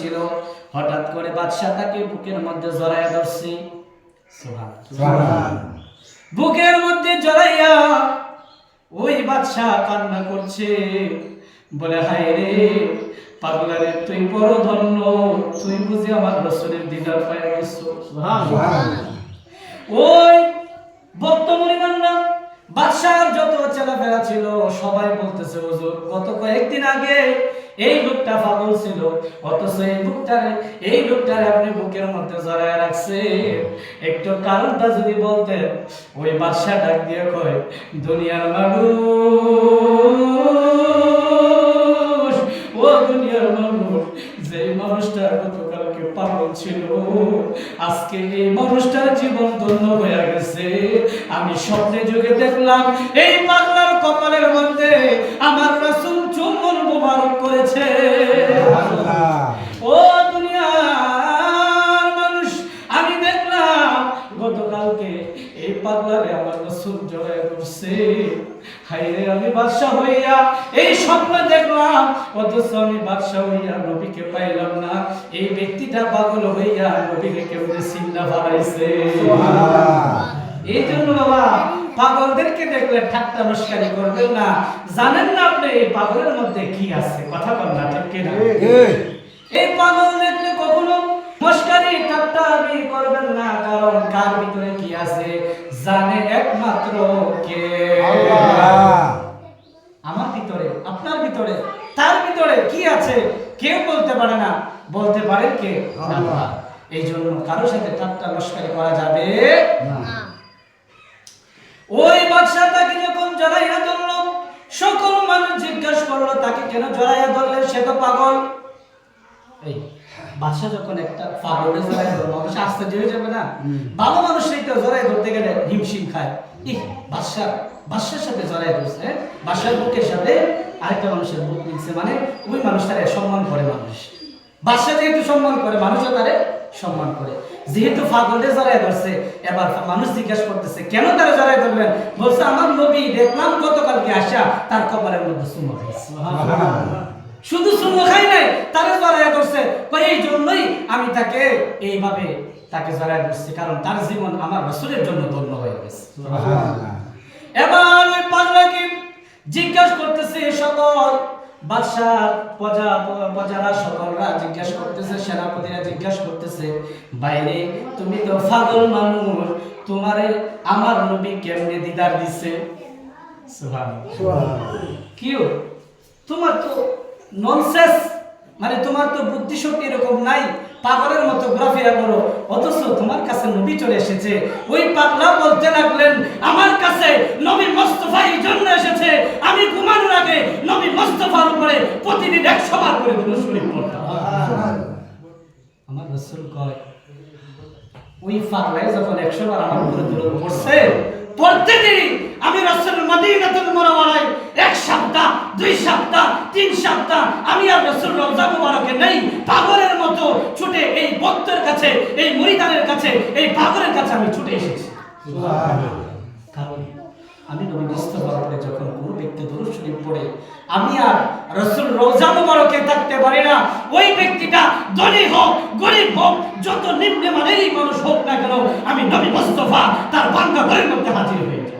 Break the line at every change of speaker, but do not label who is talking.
ছিল, হঠাৎ করে বাদশা তাকে বুকের মধ্যে জড়াইয়া ধরছে। সুবহানাল্লাহ। বুকের মধ্যে জড়াইয়া ওই বাদশা কান্না করছে, বলে হায় রে পাগলারে, তুই বড় ধন্য, তুই বুঝি আমার রাসূলের দিদার পাইয়া গেছো। সুবহানাল্লাহ। ওই বর্তমানে বাদশার যত ছেলেমেয়েরা ছিল সবাই বলতেছে, হুজুর গত কয়েকদিন আগে এই লোকটা পাগল ছিল, অথচ এই লোকটারে আপনি বুকের মধ্যে জড়ায় রাখছে, একটু কারণটা যদি বলতেন। ওই বাদশা ডাক দিয়ে কয়, দুনিয়ার মানুষ, ও দুনিয়ার মানুষ, যে মানুষটা গতকালকে পাগল ছিল, আজকে এই মানুষটার জীবন ধন্য হয়ে গেছে। আমি স্বপ্নে যুগে দেখলাম এই পাগলার কপালের মধ্যে আমার রাসূল চুম্বন মোবারক করেছে। ও দুনিয়ার মানুষ, আমি দেখলাম গতকালকে এই পাগলারে আমার রাসূল জড়ায় ধরছে। হায়রে আমি বাদশা হইয়া এই স্বপ্ন দেখলাম, অথচ আমি বাদশা হইয়া নবীকে পাইলাম না। এই ব্যক্তিটা পাগল হইয়া নবীকে কেমনে চিন্তা বাড়াইছে। এই জন্য বাবা, পাগলদেরকে দেখলে ঠাট্টা মস্কারি করবেন না। জানেন না আপনি এই পাগলের মধ্যে কি আছে? কথা বল না, ঠিক কিনা? এই পাগল দেখলে কখনো মস্কারি ঠাট্টা করবেন না, কারণ কার ভিতরে কি আছে জানে একমাত্র কে? আল্লাহ। আমার ভিতরে, আপনার ভিতরে, তার ভিতরে কি আছে কেউ বলতে পারে না। বলতে পারেন কে? আল্লাহ। এই জন্য কারো সাথে ঠাট্টা মস্কারি করা যাবে না। ওই বাদশা তাকে যখন জড়াইয়া ধরল, সকল মানুষ জিজ্ঞাসা করলো তাকে কেন জড়াইয়া ধরলেন, সে তো পাগল। এই বাদশা যখন একটা পাগলের জড়াইয়া ধরলো, মানুষ আশ্চর্য হয়ে যাবে না? ভালো মানুষই তো জড়াইয়া ধরতে গেলে হিমশিম খায়। বাদশার সাথে জড়াইয়া ধরছে, বাদশার বুকের সাথে আরেকটা মানুষের বুক মিলছে, মানে ওই মানুষটারে সম্মান করে মানুষ। বাদশা যেহেতু সম্মান করে, মানুষও তারে সম্মান করে। যেহেতু পাগলের জড়াইয়া ধরছে, এবার মানুষ জিজ্ঞাসা করতেছে কেন তারা জড়াইয়া ধরলেন? বলছে আমার নবী দেখলাম গতকালকে আসা তার কপালের মধ্যে চুমো খাইছে। শুধু চুমো খাই নাই, তারা জড়াইয়া ধরছে। এই জন্যই আমি তাকে এইভাবে তাকে জড়াইয়া ধরছি, কারণ তার জীবন আমার রাসূলের জন্য ধন্য হয়ে গেছে। এবার ওই পাগলাকে জিজ্ঞাসা করতেছে সকল বাদশার প্রজারা, সকলরা জিজ্ঞাসা করতেছে, সেনাপতিরা জিজ্ঞাসা করতেছে, বাইরে তুমি তো পাগল মানুষ, তোমারে আমার নবী কেমনে দিদার দিছে? সুবহানাল্লাহ। কিও তোমার তো ননসেন্স, মানে তোমার তো বুদ্ধি শক্তি এরকম নাই, পাগলের মতো ঘোরাফেরা করো, অথচ তোমার কাছে নবী চলে এসেছে। ওই পাগলা বলতে লাগলেন, আমার কাছে নবী মুস্তাফা এই জন্য এসেছে, আমি ঘুমানোর আগে নবী মুস্তাফার উপরে প্রতিদিন 100 বার করে দুরূদ শরীফ পড়তাম। আমার রাসূল কয়, ওই পাগলাই যখন 100 বার আমার উপরে দুরূদ পড়ছে, পড়তে দেরি আমি রাসূল মদিনাতুল মুনাওয়ারায় 1 সপ্তাহ, 2 সপ্তাহ, 3 সপ্তাহ আমি আর রাসূল রওজা মুবারকে নেই, পাগলের মতো ছুটে এই ভক্তের কাছে, এই মুরিদানের কাছে, এই পাগলের কাছে আমি ছুটে এসেছি। সুবহানাল্লাহ। কারণ আমি নবী মুস্তাফার উপরে যখন কোনো ব্যক্তি দুরূদ শরীফ পড়ে, আমি আর রাসূল রওজা মুবারকে থাকতে পারি না। ওই ব্যক্তিটা ধনী হোক, গরীব হোক, যত নিম্নমানেরই মানুষ হোক না কেন, আমি নবী মুস্তাফা তার বান্দা ঘরের মধ্যে হাজির হয়ে যাই।